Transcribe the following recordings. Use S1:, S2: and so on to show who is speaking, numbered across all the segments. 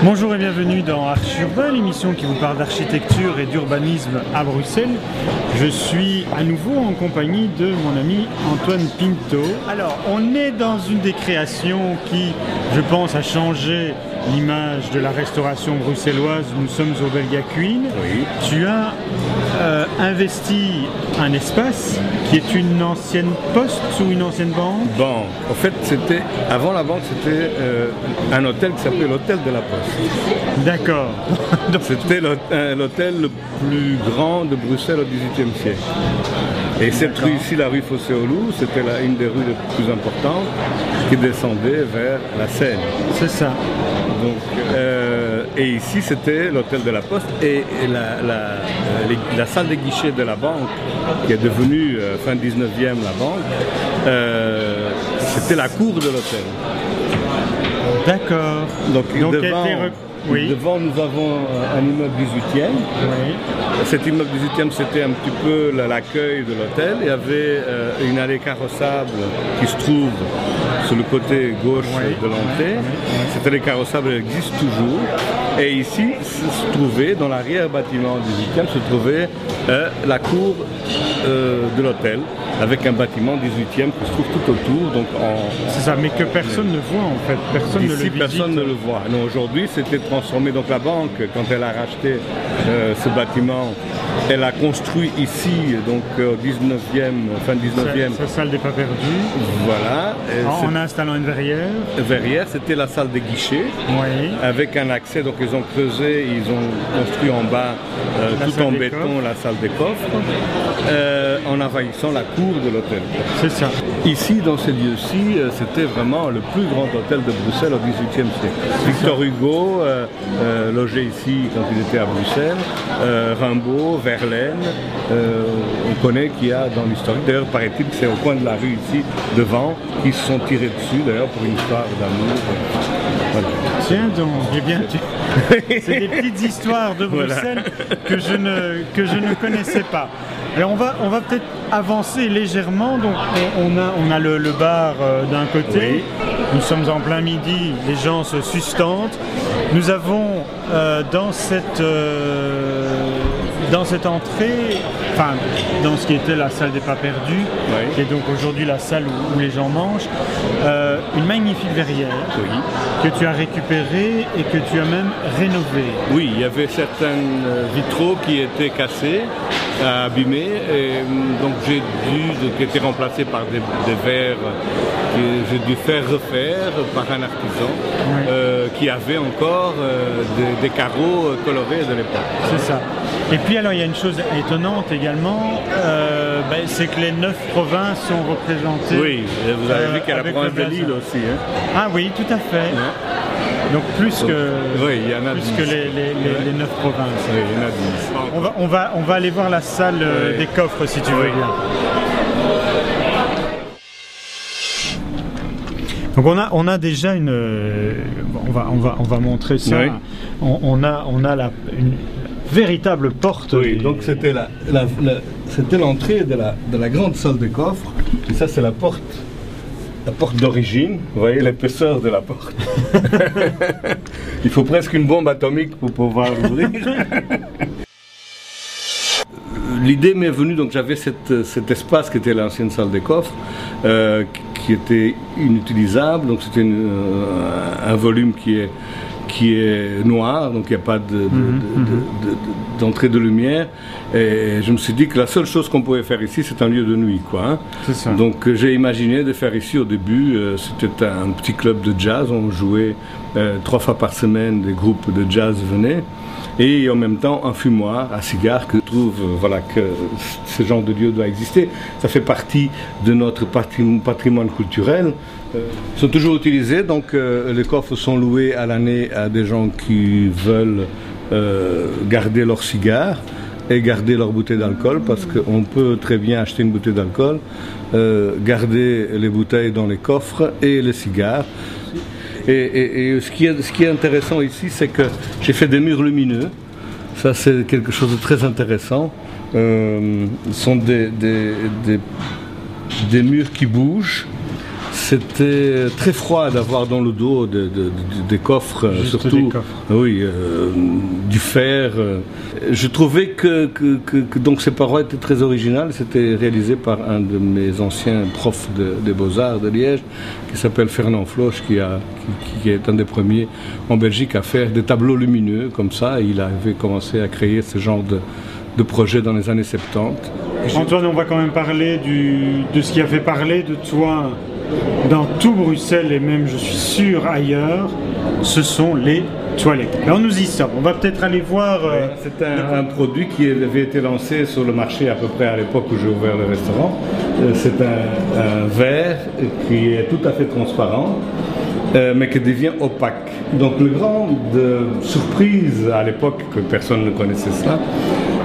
S1: Bonjour et bienvenue dans Arch Urbain, l'émission qui vous parle d'architecture et d'urbanisme à Bruxelles. Je suis à nouveau en compagnie de mon ami Antoine Pinto. Alors, on est dans une des créations qui, je pense, a changé l'image de la restauration bruxelloise. Nous sommes au Belga Queen.
S2: Oui.
S1: Tu as investi un espace qui est une ancienne poste ou une ancienne banque?
S2: Bon, en fait, avant la banque, c'était un hôtel qui s'appelait l'hôtel de la Poste.
S1: D'accord.
S2: C'était l'hôtel le plus grand de Bruxelles au XVIIIe siècle. Et cette rue ici, la rue Fossé-Oloux, c'était une des rues les plus importantes qui descendait vers la Seine.
S1: C'est ça.
S2: Donc, et ici, c'était l'hôtel de la Poste et la salle des guichets de la banque, qui est devenue fin 19e la banque, c'était la cour de l'hôtel. Devant,
S1: oui.
S2: Devant, nous avons un immeuble 18e.
S1: Oui.
S2: Cet immeuble 18e, c'était un petit peu l'accueil de l'hôtel. Il y avait une allée carrossable qui se trouve sur le côté gauche de l'entrée. Cette allée carrossable existe toujours. Et ici, se trouvait, dans l'arrière-bâtiment 18e, se trouvait la cour de l'hôtel, avec un bâtiment 18e qui se trouve tout autour.
S1: C'est ça, mais que personne ne voit en fait. Personne ne le visite.
S2: Personne ne le voit. Non, aujourd'hui, c'était transformé. Donc la banque, quand elle a racheté ce bâtiment, elle a construit ici, donc au 19e, fin 19e.
S1: Sa salle des pas perdus.
S2: Voilà.
S1: En installant une verrière.
S2: Verrière, c'était la salle des guichets.
S1: Oui.
S2: Avec un accès, donc ils ont creusé, ils ont construit en bas, tout en béton, la salle des coffres, en envahissant la cour de l'hôtel.
S1: C'est ça.
S2: Ici, dans ces lieux-ci, c'était vraiment le plus grand hôtel de Bruxelles au XVIIIe siècle. Victor Hugo logeait ici quand il était à Bruxelles, Rimbaud, Verlaine, on connaît qu'il y a dans l'historique. D'ailleurs, paraît-il que c'est au coin de la rue ici, devant, qu'ils se sont tirés dessus, d'ailleurs, pour une histoire d'amour. Voilà.
S1: Tiens donc, eh bien, c'est des petites histoires de Bruxelles que je ne connaissais pas. Alors on va peut-être avancer légèrement. Donc on a le bar d'un côté. Oui. Nous sommes en plein midi, les gens se sustentent. Nous avons dans cette entrée, enfin dans ce qui était la salle des pas perdus, qui est donc aujourd'hui la salle où les gens mangent, une magnifique verrière que tu as récupérée et que tu as même rénovée.
S2: Oui, il y avait certains vitraux qui étaient cassés, abîmés, et donc qui étaient remplacés par des verres que j'ai dû faire refaire par un artisan qui avait encore des carreaux colorés de l'époque.
S1: C'est ça. Et puis alors il y a une chose étonnante également, c'est que les 9 provinces sont représentées.
S2: Oui, vous avez vu qu'il y a la province de Lille aussi. Hein.
S1: Ah oui, tout à fait. Ouais. Donc plus que les 9 provinces.
S2: Oui, il y en a 10.
S1: On va aller voir la salle des coffres si tu veux bien. Donc on a déjà une. On va montrer ça. Oui. On a une véritable porte.
S2: Oui, donc c'était l'entrée de la grande salle de coffre. Et ça, c'est la porte d'origine. Vous voyez l'épaisseur de la porte. Il faut presque une bombe atomique pour pouvoir l'ouvrir. L'idée m'est venue, donc j'avais cet espace qui était l'ancienne salle des coffres, qui était inutilisable. Donc c'était un volume qui est noir, donc il n'y a pas d'entrée de lumière. Et je me suis dit que la seule chose qu'on pouvait faire ici, c'est un lieu de nuit, quoi. Hein.
S1: C'est ça.
S2: Donc j'ai imaginé de faire ici au début, c'était un petit club de jazz, on jouait 3 fois par semaine, des groupes de jazz venaient. Et en même temps un fumoir à cigares que je trouve que ce genre de lieu doit exister. Ça fait partie de notre patrimoine culturel. Ils sont toujours utilisés, donc les coffres sont loués à l'année à des gens qui veulent garder leurs cigares et garder leur bouteille d'alcool, parce qu'on peut très bien acheter une bouteille d'alcool, garder les bouteilles dans les coffres et les cigares. Et ce qui est intéressant ici, c'est que j'ai fait des murs lumineux. Ça, c'est quelque chose de très intéressant. Ce sont des des murs qui bougent. C'était très froid d'avoir dans le dos des coffres,
S1: juste
S2: surtout
S1: des coffres.
S2: Oui, du fer. Je trouvais que donc ces parois étaient très originales. C'était réalisé par un de mes anciens profs des Beaux-Arts de Liège, qui s'appelle Fernand Floch, qui est un des premiers en Belgique à faire des tableaux lumineux comme ça. Il avait commencé à créer ce genre de projet dans les années 70.
S1: Antoine, on va quand même parler de ce qui a fait parler de toi dans tout Bruxelles et même, je suis sûr, ailleurs. Ce sont les toilettes. Alors nous y sommes. On va peut-être aller voir...
S2: C'est un produit qui avait été lancé sur le marché à peu près à l'époque où j'ai ouvert le restaurant. C'est un verre qui est tout à fait transparent, mais qui devient opaque. Donc le grand surprise à l'époque, que personne ne connaissait cela,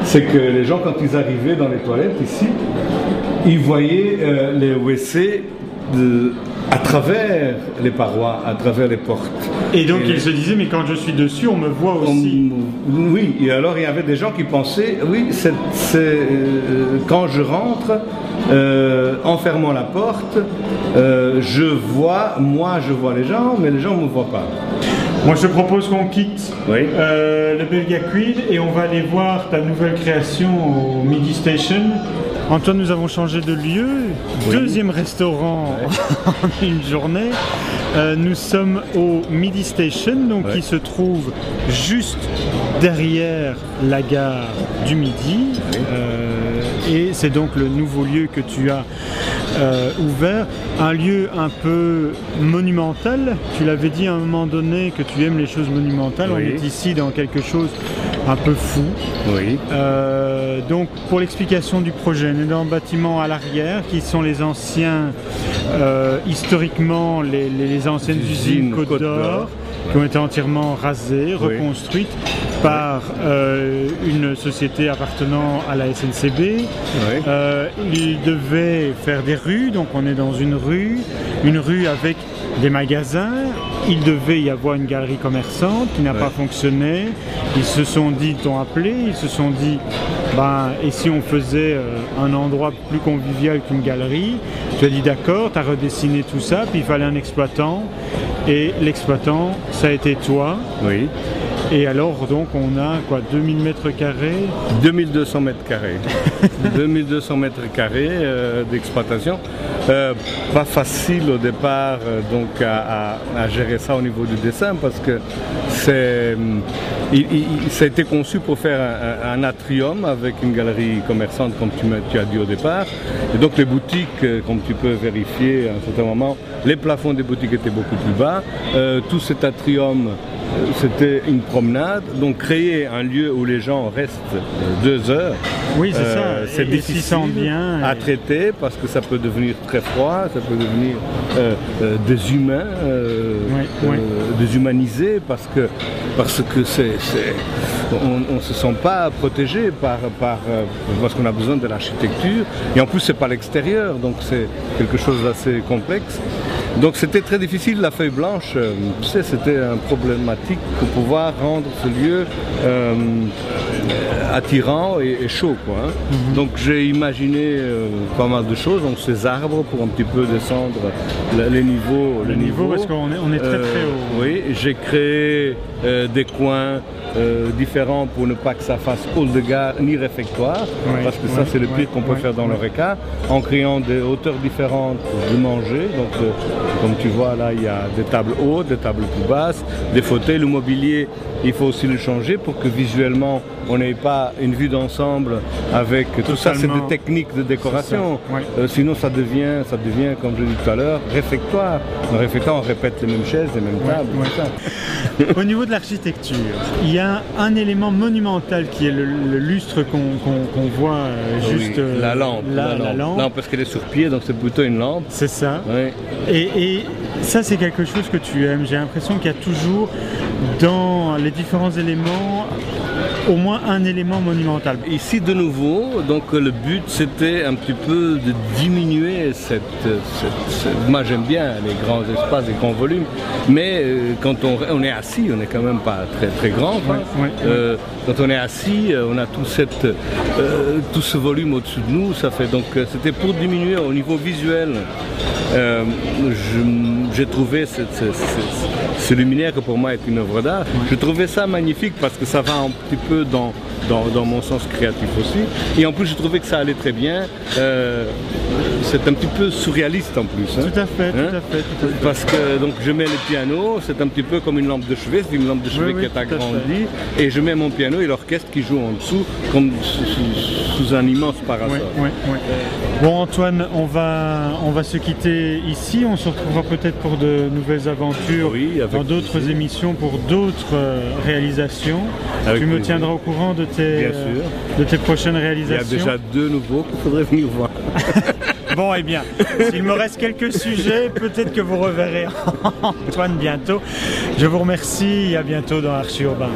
S2: c'est que les gens, quand ils arrivaient dans les toilettes ici, ils voyaient les WC à travers les parois, à travers les portes.
S1: Et donc ils se disaient, mais quand je suis dessus, on me voit aussi.
S2: Oui, et alors il y avait des gens qui pensaient, oui, quand je rentre, en fermant la porte, je vois les gens, mais les gens ne me voient pas.
S1: Moi je propose qu'on quitte
S2: oui.
S1: Le Belga Quid et on va aller voir ta nouvelle création au Midi Station. Antoine, nous avons changé de lieu, oui. Deuxième restaurant en une journée. Nous sommes au Midi Station, donc qui se trouve juste derrière la gare du Midi. Et c'est donc le nouveau lieu que tu as ouvert, un lieu un peu monumental. Tu l'avais dit à un moment donné que tu aimes les choses monumentales. Oui. On est ici dans quelque chose un peu fou.
S2: Oui.
S1: Donc pour l'explication du projet, on est dans le bâtiment à l'arrière qui sont les anciens, historiquement les anciennes usines Côte d'Or, qui ont été entièrement rasées, reconstruites par une société appartenant à la SNCB. Oui. Ils devaient faire des rues, donc on est dans une rue avec des magasins. Il devait y avoir une galerie commerçante qui n'a pas fonctionné. Ils se sont dit, ils t'ont appelé, ils se sont dit, et si on faisait un endroit plus convivial qu'une galerie? Tu as dit d'accord, tu as redessiné tout ça, puis il fallait un exploitant. Et l'exploitant, ça a été toi. Oui. Et alors, donc, on a quoi, 2000 mètres carrés
S2: 2200 mètres carrés. 2200 mètres carrés d'exploitation. Pas facile au départ donc à gérer ça au niveau du dessin parce que ça a été conçu pour faire un atrium avec une galerie commerçante comme tu as dit au départ. Et donc les boutiques, comme tu peux vérifier à un certain moment, les plafonds des boutiques étaient beaucoup plus bas. Tout cet atrium, c'était une promenade, donc créer un lieu où les gens restent 2 heures,
S1: oui, c'est ça.
S2: C'est difficile bien, à traiter parce que ça peut devenir très froid, ça peut devenir déshumanisé parce que on ne se sent pas protégé parce qu'on a besoin de l'architecture et en plus c'est pas l'extérieur, donc c'est quelque chose d'assez complexe. Donc c'était très difficile, la feuille blanche, tu sais, c'était un problématique pour pouvoir rendre ce lieu attirant et chaud, quoi. Hein. Mm-hmm. Donc j'ai imaginé pas mal de choses, donc ces arbres pour un petit peu descendre les niveaux.
S1: Le niveau parce qu'on est très très haut.
S2: Oui, j'ai créé des coins différents pour ne pas que ça fasse hall de gare ni réfectoire, parce que ça c'est le pire qu'on peut faire dans l'Oreca, en créant des hauteurs différentes de manger. Donc comme tu vois là, il y a des tables hautes, des tables plus basses, des fauteuils, le mobilier, il faut aussi le changer pour que visuellement on n'ait pas une vue d'ensemble avec tout ça, c'est des techniques de décoration. Sinon ça devient, comme je l'ai dit tout à l'heure, réfectoire. Dans le réfectoire, on répète les mêmes chaises, les mêmes tables.
S1: Au niveau de l'architecture, il y a un élément monumental qui est le lustre qu'on voit juste
S2: la lampe. La lampe. Non, parce qu'elle est sur pied, donc c'est plutôt une lampe.
S1: C'est ça. Oui. Et ça, c'est quelque chose que tu aimes. J'ai l'impression qu'il y a toujours dans les différents éléments au moins un élément monumental.
S2: Ici de nouveau, donc le but c'était un petit peu de diminuer moi j'aime bien les grands espaces, les grands volumes, mais quand on est assis, on n'est quand même pas très très grand. Quand on est assis, on a tout ce volume au-dessus de nous, ça fait donc c'était pour diminuer au niveau visuel. J'ai trouvé ce luminaire que pour moi est une œuvre d'art. Je trouvais ça magnifique parce que ça va un petit peu dans mon sens créatif aussi. Et en plus, je trouvais que ça allait très bien. C'est un petit peu surréaliste en plus.
S1: Tout à fait, tout à fait.
S2: Parce que donc, je mets le piano, c'est un petit peu comme une lampe de chevet, c'est une lampe de chevet qui est agrandie. Et je mets mon piano et l'orchestre qui joue en dessous, comme sous un immense parasol.
S1: Bon Antoine, on va se quitter ici. On se retrouvera peut-être pour de nouvelles aventures dans d'autres émissions, pour d'autres réalisations. Tu me tiendras au courant de tes prochaines réalisations.
S2: Il y a déjà 2 nouveaux qu'il faudrait venir voir.
S1: Bon, eh bien, s'il me reste quelques sujets, peut-être que vous reverrez Antoine bientôt. Je vous remercie et à bientôt dans Archi Urbain.